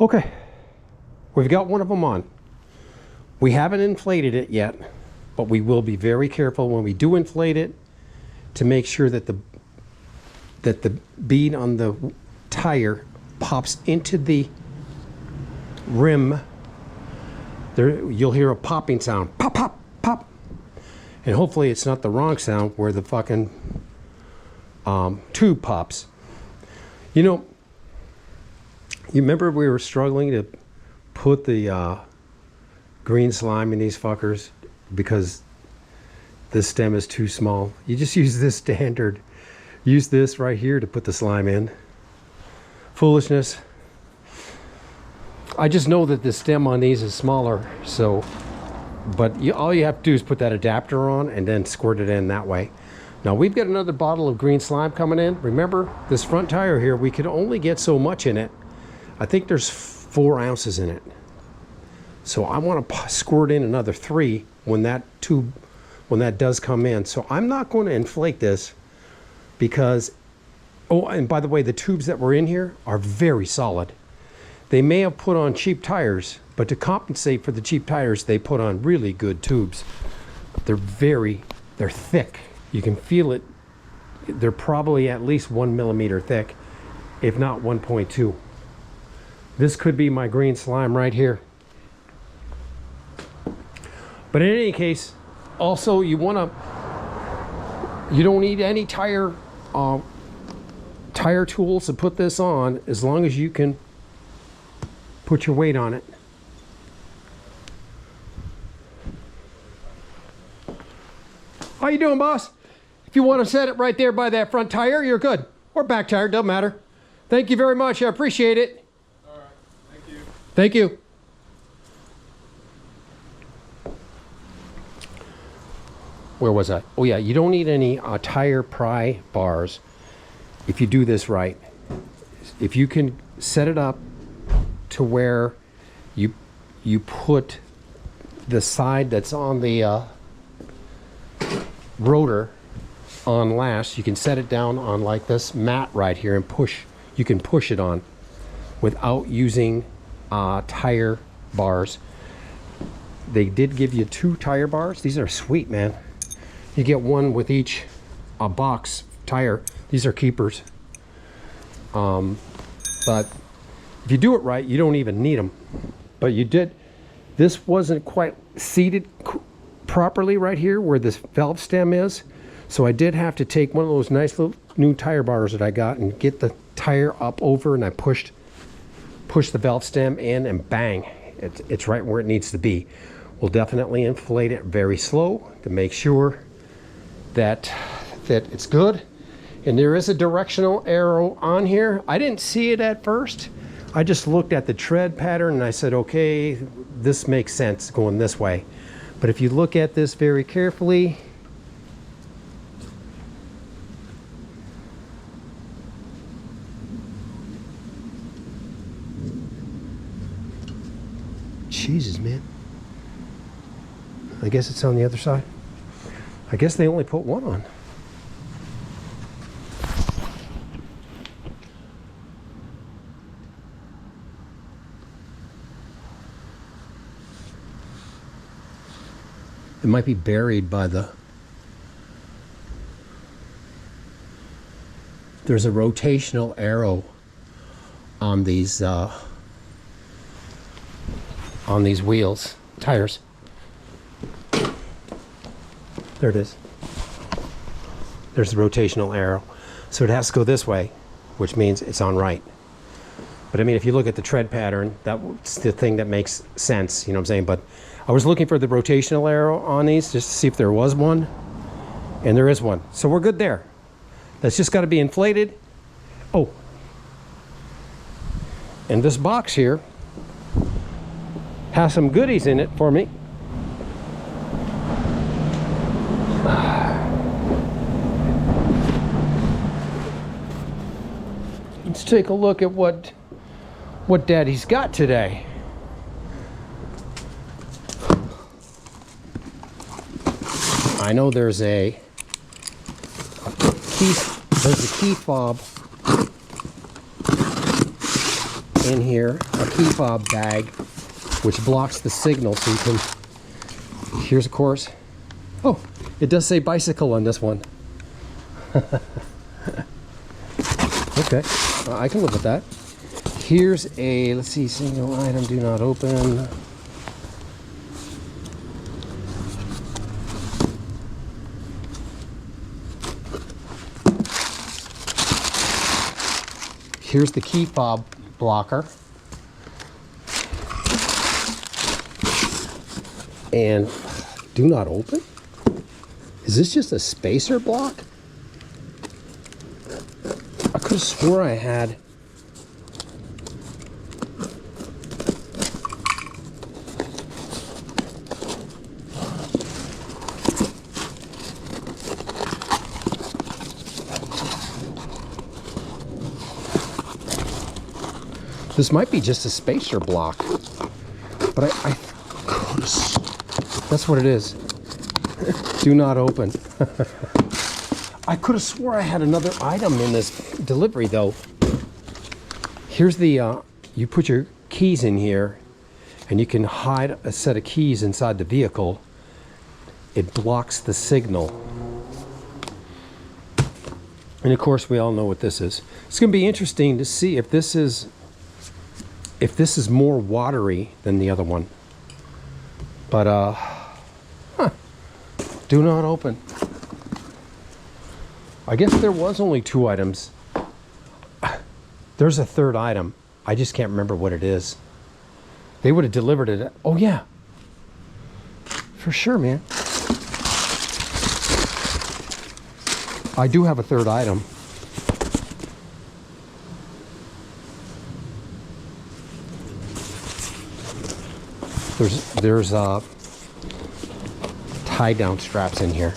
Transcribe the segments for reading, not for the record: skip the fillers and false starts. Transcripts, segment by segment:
Okay, we've got one of them on. We haven't inflated it yet, but we will be very careful when we do inflate it to make sure that the bead on the tire pops into the rim. There, you'll hear a popping sound, pop, pop, pop, and hopefully it's not the wrong sound where the fucking tube pops. You know, you remember we were struggling to put the green slime in these fuckers because this stem is too small? You just use this standard. Use this right here to put the slime in. Foolishness. I just know that the stem on these is smaller, so, but all you have to do is put that adapter on and then squirt it in that way. Now we've got another bottle of green slime coming in. Remember, this front tire here, we could only get so much in it. I think there's 4 ounces in it. So I want to squirt in another 3 when that does come in. So I'm not going to inflate this because, oh, and by the way, the tubes that were in here are very solid. They may have put on cheap tires, but to compensate for the cheap tires, they put on really good tubes. They're thick. You can feel it. They're probably at least 1 millimeter thick, if not 1.2. This could be my green slime right here. But in any case, also you don't need any tire tools to put this on, as long as you can put your weight on it. How you doing, boss? If you want to set it right there by that front tire, you're good. Or back tire, doesn't matter. Thank you very much. I appreciate it. All right. Thank you. Thank you. Where was I? Oh yeah, you don't need any tire pry bars if you do this right. If you can set it up to where you put the side that's on the rotor on last, you can set it down on like this mat right here and push. You can push it on without using tire bars. They did give you 2 tire bars. These are sweet, man. You get one with each box tire. These are keepers. But if you do it right, you don't even need them. But you did. This wasn't quite seated properly right here where this valve stem is. So I did have to take one of those nice little new tire bars that I got and get the tire up over, and I pushed the valve stem in, and bang, it's right where it needs to be. We'll definitely inflate it very slow to make sure that it's good. And there is a directional arrow on here. I didn't see it at first. I just looked at the tread pattern and I said, okay, this makes sense going this way. But if you look at this very carefully, Jesus, man. I guess it's on the other side. I guess they only put one on. It might be buried by the... There's a rotational arrow on these wheels, tires. There it is. There's the rotational arrow. So it has to go this way, which means it's on right. But I mean, if you look at the tread pattern, that's the thing that makes sense, you know what I'm saying? But I was looking for the rotational arrow on these just to see if there was one, and there is one. So we're good there. That's just got to be inflated. Oh, and this box here has some goodies in it for me. Let's take a look at what Daddy's got today. I know there's a key fob in here a key fob bag, which blocks the signal, so you can. Here's of course. Oh, it does say bicycle on this one. Okay, I can live with that. Here's a, let's see, single item, do not open. Here's the key fob blocker. And do not open? Is this just a spacer block? I could have swore I had. This might be just a spacer block, but I could have, that's what it is. Do not open. I could have swore I had another item in this delivery though. Here's the, you put your keys in here and you can hide a set of keys inside the vehicle. It blocks the signal. And of course we all know what this is. It's going to be interesting to see if this is more watery than the other one. But do not open. I guess there was only 2 items. There's a third item. I just can't remember what it is. They would have delivered it. Oh yeah. For sure, man. I do have a third item. There's tie down straps in here.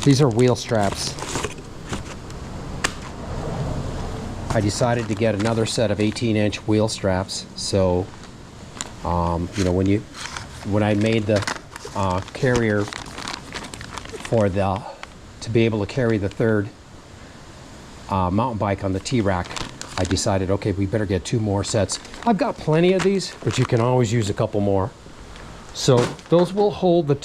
These are wheel straps. I decided to get another set of 18-inch wheel straps. So, you know, when I made the carrier for to be able to carry the third mountain bike on the T-rack, I decided, okay, we better get 2 more sets. I've got plenty of these, but you can always use a couple more. So those will hold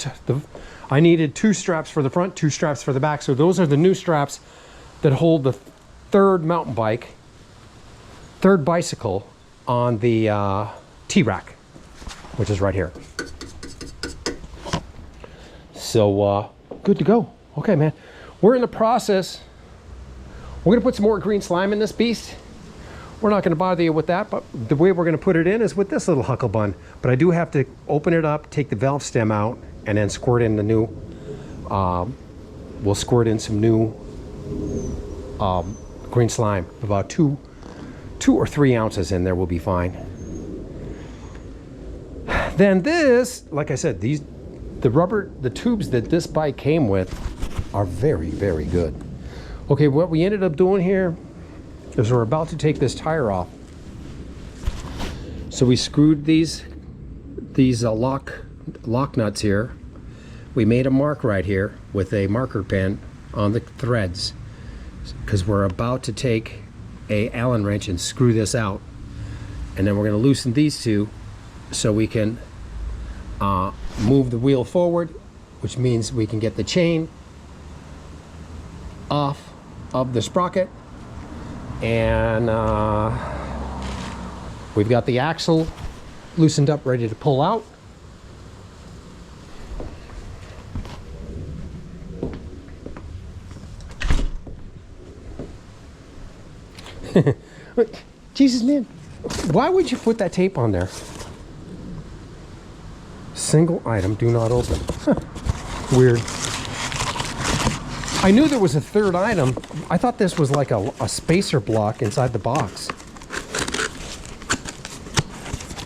I needed 2 straps for the front, 2 straps for the back. So those are the new straps that hold the third mountain bike, third bicycle on the T-rack, which is right here. So good to go. Okay, man. We're in the process. We're going to put some more green slime in this beast. We're not going to bother you with that, but the way we're going to put it in is with this little huckle bun. But I do have to open it up, take the valve stem out, and then squirt in the new, we'll squirt in some new green slime. About 2 or 3 ounces in there will be fine. Then this, like I said, the tubes that this bike came with are very, very good. Okay, what we ended up doing here is we're about to take this tire off. So we screwed these lock nuts here. We made a mark right here with a marker pen on the threads because we're about to take a Allen wrench and screw this out. And then we're going to loosen these 2 so we can move the wheel forward, which means we can get the chain off of the sprocket, and we've got the axle loosened up, ready to pull out. Jesus, man, why would you put that tape on there? Single item, do not open. Weird. I knew there was a third item. I thought this was like a spacer block inside the box.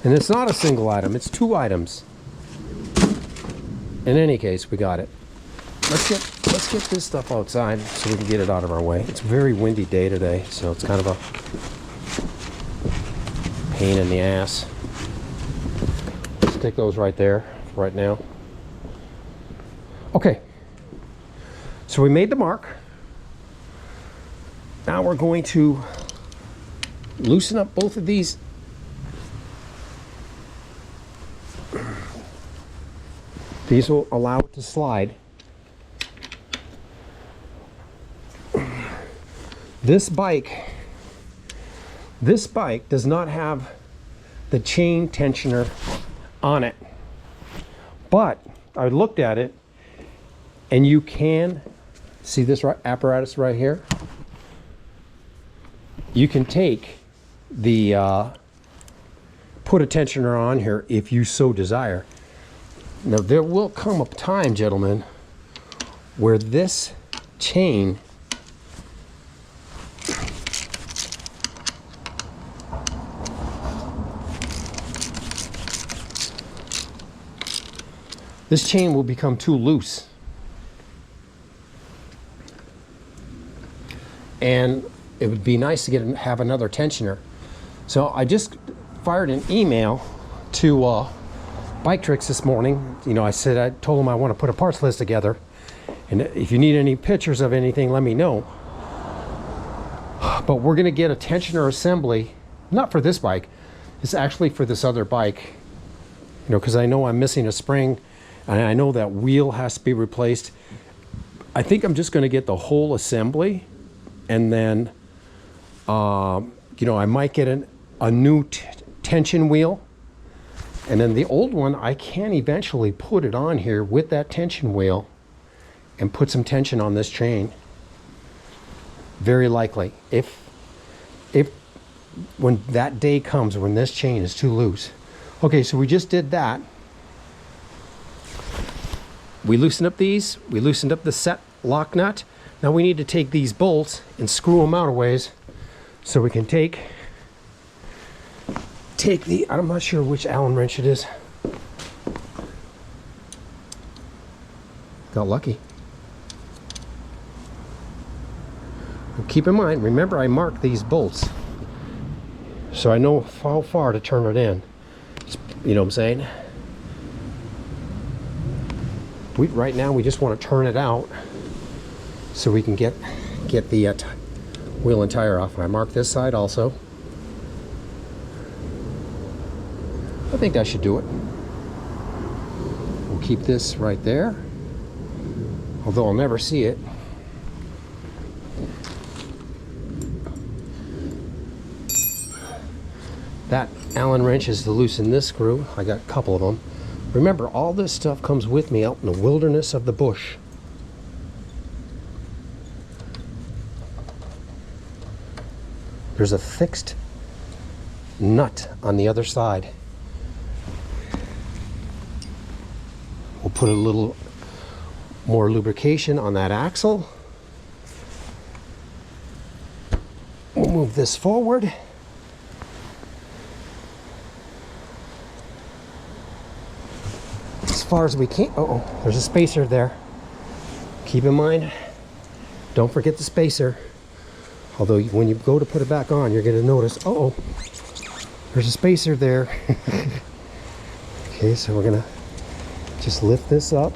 And it's not a single item, it's 2 items. In any case, we got it. Let's get this stuff outside so we can get it out of our way. It's a very windy day today, so it's kind of a pain in the ass. stick those right there right now. Okay, so we made the mark. Now we're going to loosen up both of these. These will allow it to slide. This bike does not have the chain tensioner on it, but I looked at it, and you can see this apparatus right here. You can take the put a tensioner on here if you so desire. Now there will come a time, gentlemen, where this chain will become too loose. And it would be nice to have another tensioner. So I just fired an email to Bike Tricks this morning. You know, I told them I want to put a parts list together, and if you need any pictures of anything, let me know. But we're going to get a tensioner assembly, not for this bike. It's actually for this other bike. You know, because I know I'm missing a spring, and I know that wheel has to be replaced. I think I'm just going to get the whole assembly, and then you know, I might get a new tension wheel, and then the old one I can eventually put it on here with that tension wheel and put some tension on this chain. Very likely, if when that day comes when this chain is too loose. Okay, so we just did that. We loosened up these, we loosened up the set lock nut. Now we need to take these bolts and screw them out a ways, so we can take the, I'm not sure which Allen wrench it is. Got lucky. And keep in mind, remember I marked these bolts, so I know how far to turn it in. You know what I'm saying? Right now we just want to turn it out so we can get the wheel and tire off. And I marked this side also. I think that should do it. We'll keep this right there, although I'll never see it. That Allen wrench is to loosen this screw. I got a couple of them. Remember, all this stuff comes with me out in the wilderness of the bush. There's a fixed nut on the other side. We'll put a little more lubrication on that axle. We'll move this forward. As far as we can. Uh-oh, there's a spacer there. Keep in mind, don't forget the spacer. Although when you go to put it back on, you're going to notice, uh-oh, there's a spacer there. Okay, so we're going to just lift this up.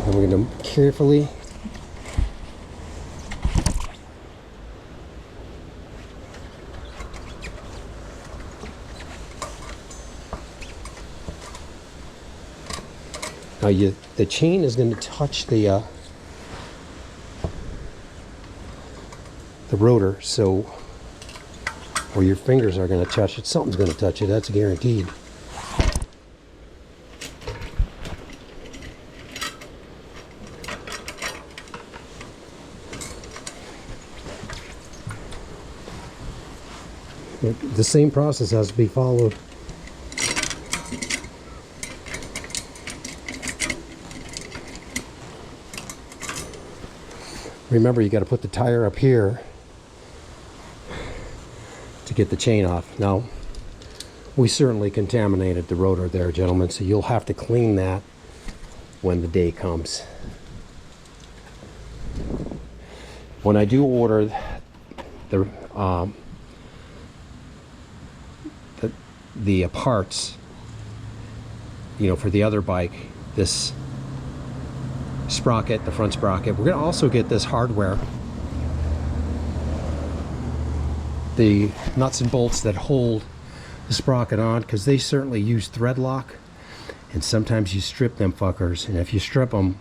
And we're going to carefully now the chain is going to touch the rotor, so, or your fingers are going to touch it. Something's going to touch it, that's guaranteed. The same process has to be followed. Remember, you got to put the tire up here to get the chain off. Now, we certainly contaminated the rotor there, gentlemen, so you'll have to clean that when the day comes. When I do order the parts you know, for the other bike, this sprocket, the front sprocket. We're going to also get this hardware, the nuts and bolts that hold the sprocket on, because they certainly use thread lock, and sometimes you strip them fuckers, and if you strip them,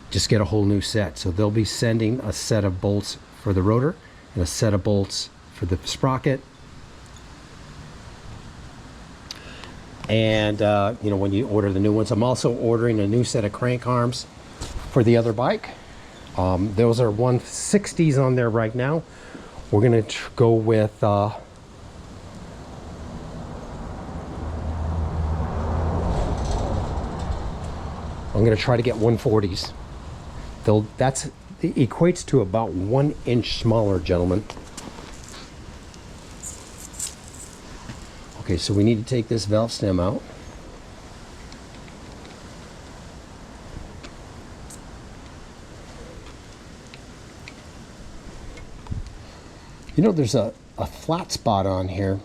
just get a whole new set. So they'll be sending a set of bolts for the rotor and a set of bolts for the sprocket. And you know, when you order the new ones, I'm also ordering a new set of crank arms for the other bike. Those are 160s on there right now. We're gonna go with I'm gonna try to get 140s. That equates to about 1 inch smaller, gentlemen. Okay, so we need to take this valve stem out. You know, there's a flat spot on here.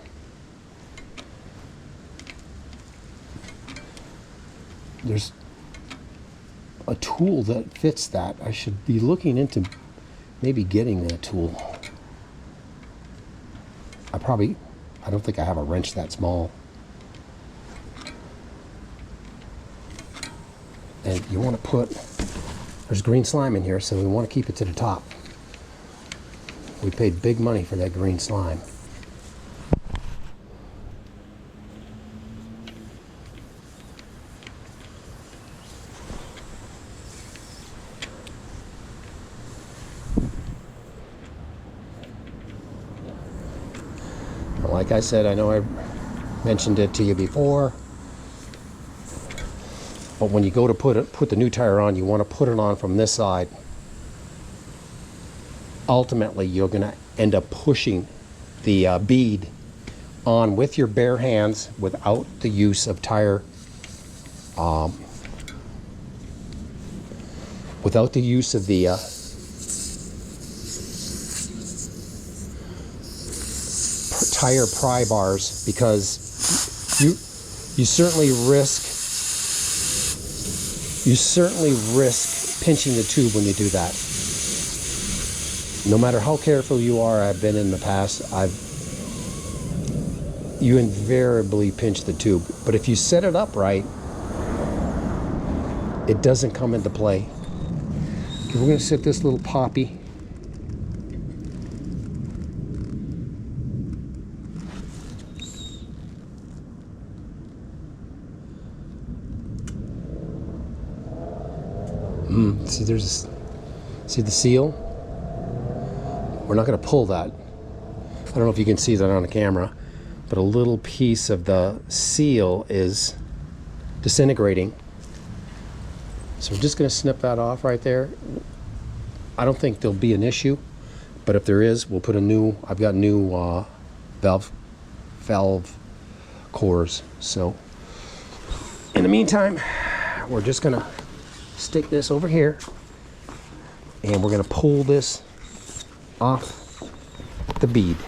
There's a tool that fits that. I should be looking into maybe getting that tool. I don't think I have a wrench that small. And you want to put, there's green slime in here, so we want to keep it to the top. We paid big money for that green slime. Like I said, I know I mentioned it to you before, but when you go to put the new tire on, you want to put it on from this side. Ultimately, you're going to end up pushing the bead on with your bare hands without the use of tire, without the use of the tire pry bars, because you certainly risk pinching the tube when you do that. No matter how careful you are, I've been in the past, you invariably pinch the tube. But if you set it up right, it doesn't come into play. Okay, we're going to set this little poppy. See the seal? We're not going to pull that. I don't know if you can see that on the camera, but a little piece of the seal is disintegrating. So we're just going to snip that off right there. I don't think there'll be an issue, but if there is, we'll put a new, I've got new valve cores. So in the meantime, we're just going to stick this over here, and we're going to pull this off the bead.